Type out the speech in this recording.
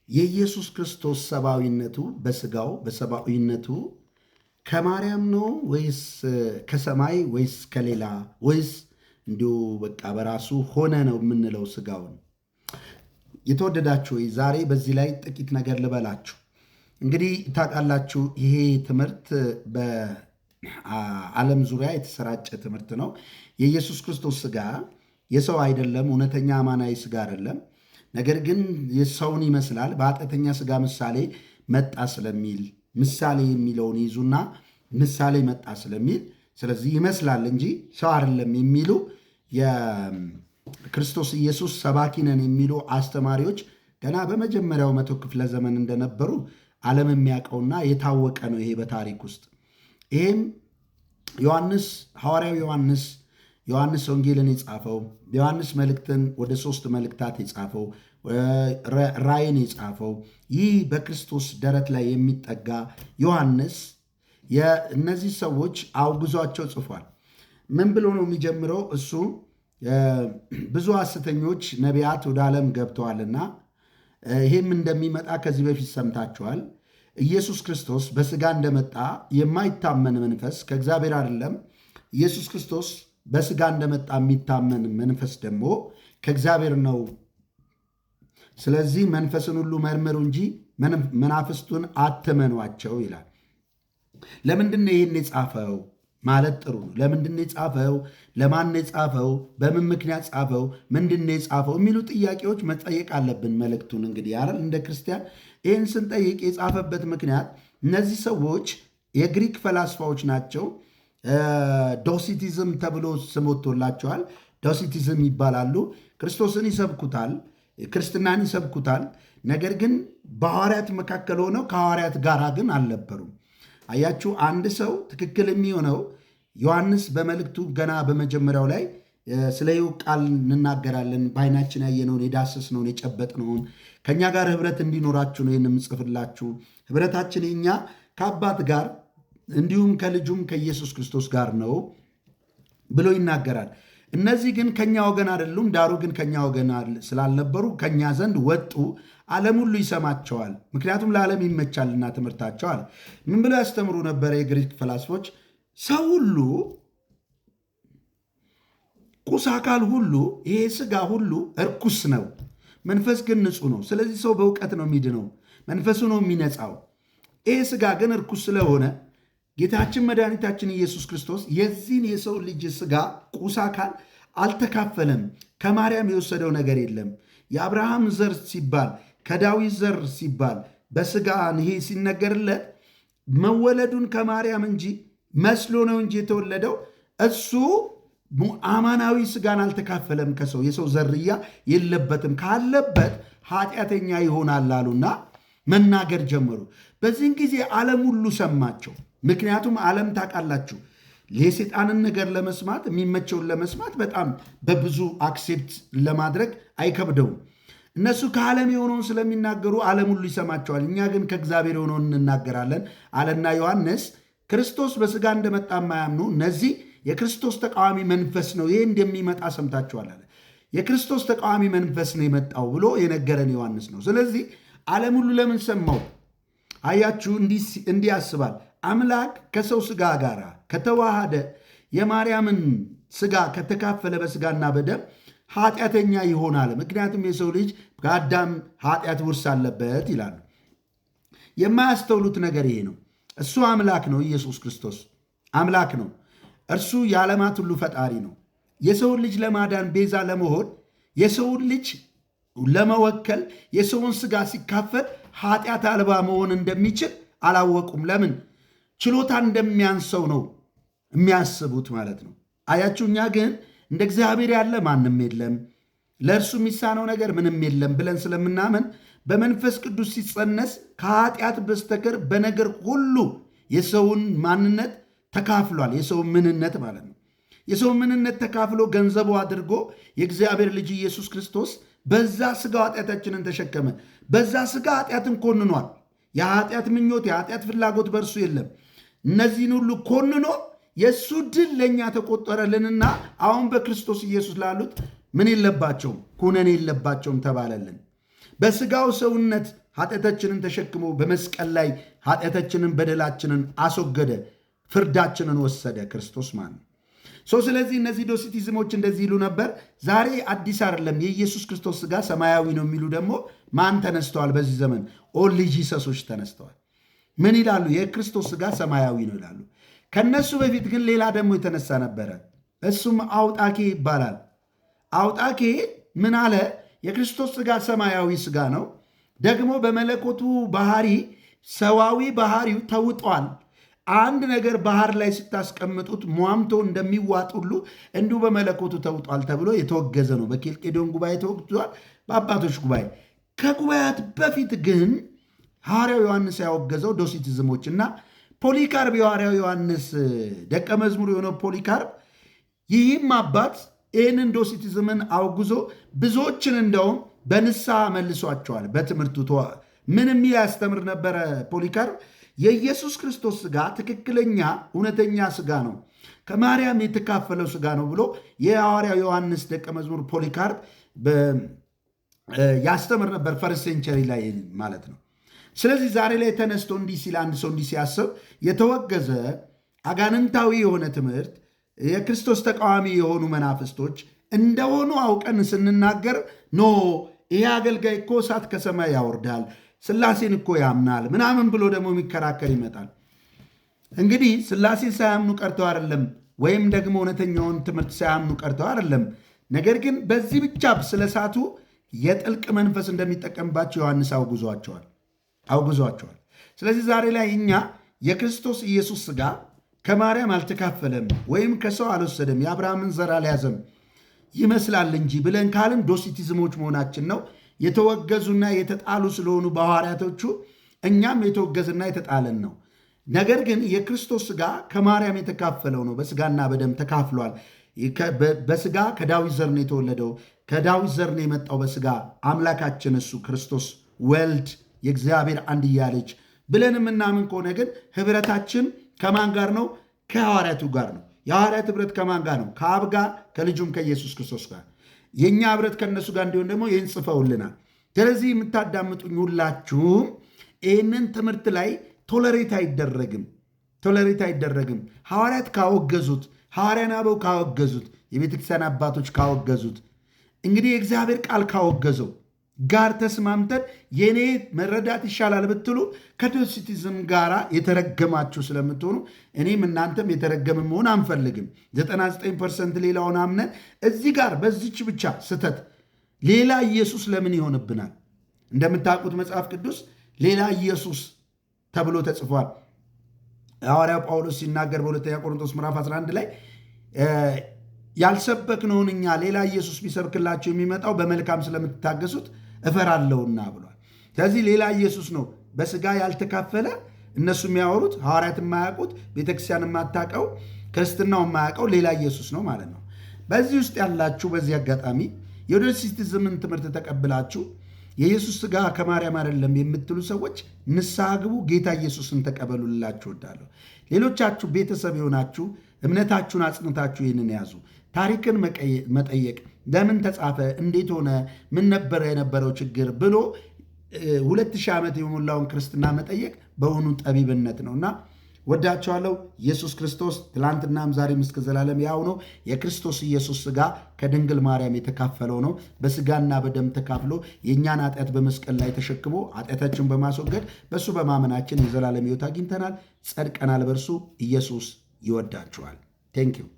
የኢየሱስ ክርስቶስ ሰብአዊነቱ በስጋው በሰብአዊነቱ ከማርያም ነው ወይስ ከሰማይ ወይስ ከሌላ ወይስ እንዲሁ በቃ በራሱ ሆነ ነው የምንለው ስጋውን? የተወደዳችሁ ዛሬ በዚህ ላይ ጥቂት ነገር ልበላችሁ። እንግዲህ ታውቃላችሁ ይሄ ትምህርት በዓለም ዙሪያ የተሰራጨ ትምህርት ነው። የኢየሱስ ክርስቶስ ስጋ የሰው አይደለም፣ እውነተኛ አማናዊ ስጋ አይደለም። ነገር ግን የሰውን ይመስላል። በኃጢአተኛ ስጋ ምሳሌ መጣ ስለሚል ምሳሌ የሚለውን ይዙና ምሳሌ መጣ ስለሚል ስለዚህ ይመስላል እንጂ ሰው አይደለም የሚሉ የክርስቶስ ኢየሱስ ሰባኪ ነን የሚሉ አስተማሪዎች ገና በመጀመሪያው 100 ክፍለ ዘመን እንደነበሩ ዓለም የሚያውቀውና የታወቀ ነው። ይሄ በታሪክ ውስጥ ይህም ሐዋርያው ዮሐንስ ወንጌልን የጻፈው ዮሐንስ መልእክትን ወደ 3 መልእክታት የጻፈው ራእይን የጻፈው ይህ በክርስቶስ ደረት ላይ የሚጠጋ ዮሐንስ የእነዚህ ሰዎች አውግዟቸው ጽፏል። ምን ብሎ ነው የሚጀምረው? እሱ ብዙ ሐሰተኞች ነቢያት ወደ ዓለም ገብተዋልና ይህም እንደሚመጣ ከዚህ በፊት ሰምታችኋል። ኢየሱስ ክርስቶስ በሥጋ እንደመጣ የማይታመን መንፈስ ከእግዚአብሔር አይደለም። ኢየሱስ ክርስቶስ በሥጋ እንደመጣ የሚታመን መንፈስ ደግሞ ከእግዚአብሔር ነው። ስለዚህ መንፈስን ሁሉ መርምሩ እንጂ መናፍስቱን አትመኗቸው ይላል። ለምንድን ነው ይህን የጻፈው ማለት ጥሩ ነው። ለምንድን ነው የጻፈው? ለማን ነው የጻፈው? በምን ምክንያት ጻፈው? ምንድን ነው የጻፈው የሚሉ ጥያቄዎች መጠየቅ አለብን። መልእክቱን እንግዲህ አይደል እንደ ክርስቲያን ይህን ስንጠይቅ የጻፈበት ምክንያት እነዚህ ሰዎች የግሪክ ፈላስፋዎች ናቸው። ዶሲቲዝም ተብሎ ስም ወጥቶላቸዋል። ዶሲቲዝም ይባላሉ። ክርስቶስን ይሰብኩታል፣ ክርስትናን ይሰብኩታል። ነገር ግን በሐዋርያት መካከል ሆነው ከሐዋርያት ጋር ግን አልነበሩም። አያችሁ፣ አንድ ሰው ትክክል የሚሆነው ዮሐንስ በመልእክቱ ገና በመጀመሪያው ላይ ስለ ሕይወት ቃል እንናገራለን፣ በዓይናችን ያየነውን የዳሰስነውን የጨበጥነውን ከእኛ ጋር ኅብረት እንዲኖራችሁ ነው ይህን የምጽፍላችሁ። ኅብረታችን የኛ ከአባት ጋር እንዲሁም ከልጁም ከኢየሱስ ክርስቶስ ጋር ነው ብሎ ይናገራል። እነዚህ ግን ከኛ ወገን አይደሉም፣ ዳሩ ግን ከኛ ወገን ስላልነበሩ ከኛ ዘንድ ወጡ፣ ዓለም ሁሉ ይሰማቸዋል፣ ምክንያቱም ለዓለም ይመቻልና ትምህርታቸው አለ። ምን ብለው ያስተምሩ ነበረ የግሪክ ፈላስፎች? ሰው ሁሉ፣ ቁስ አካል ሁሉ፣ ይሄ ሥጋ ሁሉ እርኩስ ነው፣ መንፈስ ግን ንጹሕ ነው። ስለዚህ ሰው በእውቀት ነው የሚድነው፣ መንፈሱ ነው የሚነጻው። ይሄ ሥጋ ግን እርኩስ ስለሆነ ጌታችን መድኃኒታችን ኢየሱስ ክርስቶስ የዚህን የሰው ልጅ ሥጋ ቁስ አካል አልተካፈለም። ከማርያም የወሰደው ነገር የለም። የአብርሃም ዘር ሲባል ከዳዊት ዘር ሲባል በሥጋ ይሄ ሲነገርለት መወለዱን ከማርያም እንጂ መስሎ ነው እንጂ የተወለደው እሱ አማናዊ ሥጋን አልተካፈለም። ከሰው የሰው ዘርያ የለበትም፣ ካለበት ኃጢአተኛ ይሆናል አሉና መናገር ጀመሩ። በዚህን ጊዜ ዓለም ሁሉ ሰማቸው። ምክንያቱም ዓለም ታውቃላችሁ የሴጣንን ነገር ለመስማት የሚመቸውን ለመስማት በጣም በብዙ አክሴፕት ለማድረግ አይከብደውም። እነሱ ከዓለም የሆነውን ስለሚናገሩ ዓለም ሁሉ ይሰማቸዋል። እኛ ግን ከእግዚአብሔር የሆነውን እንናገራለን አለና ዮሐንስ ክርስቶስ በሥጋ እንደመጣ የማያምኑ እነዚህ የክርስቶስ ተቃዋሚ መንፈስ ነው፣ ይህ እንደሚመጣ ሰምታችኋል አለ። የክርስቶስ ተቃዋሚ መንፈስ ነው የመጣው ብሎ የነገረን ዮሐንስ ነው። ስለዚህ ዓለም ሁሉ ለምን ሰማው? አያችሁ፣ እንዲህ ያስባል። አምላክ ከሰው ሥጋ ጋር ከተዋሃደ የማርያምን ሥጋ ከተካፈለ በሥጋና በደም ኃጢአተኛ ይሆናል። ምክንያቱም የሰው ልጅ ከአዳም ኃጢአት ውርስ አለበት ይላሉ። የማያስተውሉት ነገር ይሄ ነው። እሱ አምላክ ነው። ኢየሱስ ክርስቶስ አምላክ ነው። እርሱ የዓለማት ሁሉ ፈጣሪ ነው። የሰውን ልጅ ለማዳን ቤዛ ለመሆን የሰውን ልጅ ለመወከል የሰውን ሥጋ ሲካፈል ኃጢአት አልባ መሆን እንደሚችል አላወቁም። ለምን? ችሎታ እንደሚያንሰው ነው የሚያስቡት ማለት ነው። አያችሁ፣ እኛ ግን እንደ እግዚአብሔር ያለ ማንም የለም፣ ለእርሱ የሚሳነው ነገር ምንም የለም ብለን ስለምናምን በመንፈስ ቅዱስ ሲጸነስ ከኃጢአት በስተቀር በነገር ሁሉ የሰውን ማንነት ተካፍሏል። የሰውን ምንነት ማለት ነው። የሰውን ምንነት ተካፍሎ ገንዘቡ አድርጎ የእግዚአብሔር ልጅ ኢየሱስ ክርስቶስ በዛ ሥጋ ኃጢአታችንን ተሸከመ። በዛ ሥጋ ኃጢአትን ኮንኗል። የኃጢአት ምኞት፣ የኃጢአት ፍላጎት በእርሱ የለም። እነዚህን ሁሉ ኮንኖ የእሱ ድል ለእኛ ተቆጠረልንና አሁን በክርስቶስ ኢየሱስ ላሉት ምን የለባቸውም? ኩነኔ የለባቸውም ተባለልን። በሥጋው ሰውነት ኃጢአታችንን ተሸክሞ በመስቀል ላይ ኃጢአታችንን በደላችንን አስወገደ፣ ፍርዳችንን ወሰደ ክርስቶስ ማለት ነው። ስለዚህ እነዚህ ዶሲቲዝሞች እንደዚህ ይሉ ነበር። ዛሬ አዲስ አይደለም። የኢየሱስ ክርስቶስ ሥጋ ሰማያዊ ነው የሚሉ ደግሞ ማን ተነስተዋል? በዚህ ዘመን ኦንሊ ጂሰሶች ተነስተዋል። ምን ይላሉ? የክርስቶስ ሥጋ ሰማያዊ ነው ይላሉ። ከነሱ በፊት ግን ሌላ ደግሞ የተነሳ ነበረ። እሱም አውጣኬ ይባላል። አውጣኬ ምን አለ? የክርስቶስ ሥጋ ሰማያዊ ሥጋ ነው፣ ደግሞ በመለኮቱ ባህሪ ሰዋዊ ባህሪው ተውጧል። አንድ ነገር ባህር ላይ ስታስቀምጡት ሟምቶ እንደሚዋጥ ሁሉ እንዲሁ በመለኮቱ ተውጧል ተብሎ የተወገዘ ነው። በኬልቄዶን ጉባኤ ተወግዟል፣ በአባቶች ጉባኤ። ከጉባኤያት በፊት ግን ሐዋርያው ዮሐንስ ያወገዘው ዶሲቲዝሞች እና ፖሊካርብ የሐዋርያው ዮሐንስ ደቀ መዝሙር የሆነው ፖሊካርብ ይህም አባት ይህንን ዶሲቲዝምን አውግዞ ብዙዎችን እንደውም በንስሐ መልሷቸዋል። በትምህርቱ ምን የሚል ያስተምር ነበረ ፖሊካርብ? የኢየሱስ ክርስቶስ ሥጋ ትክክለኛ እውነተኛ ሥጋ ነው፣ ከማርያም የተካፈለው ሥጋ ነው ብሎ የሐዋርያው ዮሐንስ ደቀ መዝሙር ፖሊካርብ ያስተምር ነበር፣ ፈርስት ሴንቸሪ ላይ ማለት ነው። ስለዚህ ዛሬ ላይ ተነስቶ እንዲህ ሲል አንድ ሰው እንዲህ ሲያስብ የተወገዘ አጋንንታዊ የሆነ ትምህርት የክርስቶስ ተቃዋሚ የሆኑ መናፍስቶች እንደሆኑ አውቀን ስንናገር ኖ ይሄ አገልጋይ እኮ እሳት ከሰማይ ያወርዳል፣ ሥላሴን እኮ ያምናል ምናምን ብሎ ደግሞ የሚከራከር ይመጣል። እንግዲህ ሥላሴን ሳያምኑ ቀርተው አይደለም፣ ወይም ደግሞ እውነተኛውን ትምህርት ሳያምኑ ቀርተው አይደለም። ነገር ግን በዚህ ብቻ ስለ እሳቱ የጥልቅ መንፈስ እንደሚጠቀምባቸው ዮሐንስ አውግዟቸዋል። ስለዚህ ዛሬ ላይ እኛ የክርስቶስ ኢየሱስ ሥጋ ከማርያም አልተካፈለም ወይም ከሰው አልወሰደም፣ የአብርሃምን ዘር አልያዘም ይመስላል እንጂ ብለን ካልን ዶሲቲዝሞች መሆናችን ነው። የተወገዙና የተጣሉ ስለሆኑ በሐዋርያቶቹ እኛም የተወገዝና የተጣለን ነው። ነገር ግን የክርስቶስ ሥጋ ከማርያም የተካፈለው ነው። በሥጋና በደም ተካፍሏል። በሥጋ ከዳዊት ዘር ነው የተወለደው፣ ከዳዊት ዘር ነው የመጣው በሥጋ አምላካችን እሱ ክርስቶስ ወልድ የእግዚአብሔር አንድያ ልጅ ብለን የምናምን ከሆነ ግን ኅብረታችን ከማን ጋር ነው? ከሐዋርያቱ ጋር ነው። የሐዋርያት ኅብረት ከማን ጋር ነው? ከአብ ጋር ከልጁም ከኢየሱስ ክርስቶስ ጋር። የእኛ ኅብረት ከእነሱ ጋር እንዲሆን ደግሞ ይህን ጽፈውልናል። ስለዚህ የምታዳምጡኝ ሁላችሁም ይህንን ትምህርት ላይ ቶለሬት አይደረግም። ሐዋርያት ካወገዙት፣ ሐዋርያን አበው ካወገዙት፣ የቤተክርስቲያን አባቶች ካወገዙት፣ እንግዲህ የእግዚአብሔር ቃል ካወገዘው ጋር ተስማምተን የኔ መረዳት ይሻላል ብትሉ ከዶሲቲዝም ጋር የተረገማችሁ ስለምትሆኑ እኔም እናንተም የተረገመ መሆን አንፈልግም። 99% ሌላውን አምነን እዚህ ጋር በዚች ብቻ ስተት ሌላ ኢየሱስ ለምን ይሆንብናል? እንደምታውቁት መጽሐፍ ቅዱስ ሌላ ኢየሱስ ተብሎ ተጽፏል። ሐዋርያው ጳውሎስ ሲናገር በሁለተኛ ቆሮንቶስ ምዕራፍ 11 ላይ ያልሰበክነውን እኛ ሌላ ኢየሱስ ቢሰብክላቸው የሚመጣው በመልካም ስለምትታገሱት እፈራለሁና ብሏል። ስለዚህ ሌላ ኢየሱስ ነው በሥጋ ያልተካፈለ እነሱ የሚያወሩት ሐዋርያት የማያውቁት ቤተክርስቲያን የማታውቀው ክርስትናው የማያውቀው ሌላ ኢየሱስ ነው ማለት ነው። በዚህ ውስጥ ያላችሁ በዚህ አጋጣሚ የዶሲቲዝምን ትምህርት ተቀብላችሁ የኢየሱስ ሥጋ ከማርያም አይደለም የምትሉ ሰዎች ንስሐ ግቡ፣ ጌታ ኢየሱስን ተቀበሉላችሁ እወዳለሁ። ሌሎቻችሁ ቤተሰብ የሆናችሁ እምነታችሁን አጽንታችሁ ይህንን ያዙ። ታሪክን መጠየቅ ለምን ተጻፈ፣ እንዴት ሆነ፣ ምን ነበረ የነበረው ችግር ብሎ 2000 ዓመት የሞላውን ክርስትና መጠየቅ በእውኑ ጠቢብነት ነውና ወዳቸዋለሁ። ኢየሱስ ክርስቶስ ትላንትናም ዛሬም እስከ ዘላለም ያው ነው። የክርስቶስ ኢየሱስ ሥጋ ከድንግል ማርያም የተካፈለው ነው። በሥጋና በደም ተካፍሎ የእኛን ኃጢአት በመስቀል ላይ ተሸክሞ ኃጢአታችን በማስወገድ በእሱ በማመናችን የዘላለም ሕይወት አግኝተናል፣ ጸድቀናል። በእርሱ ኢየሱስ ይወዳችኋል። ቴንኪው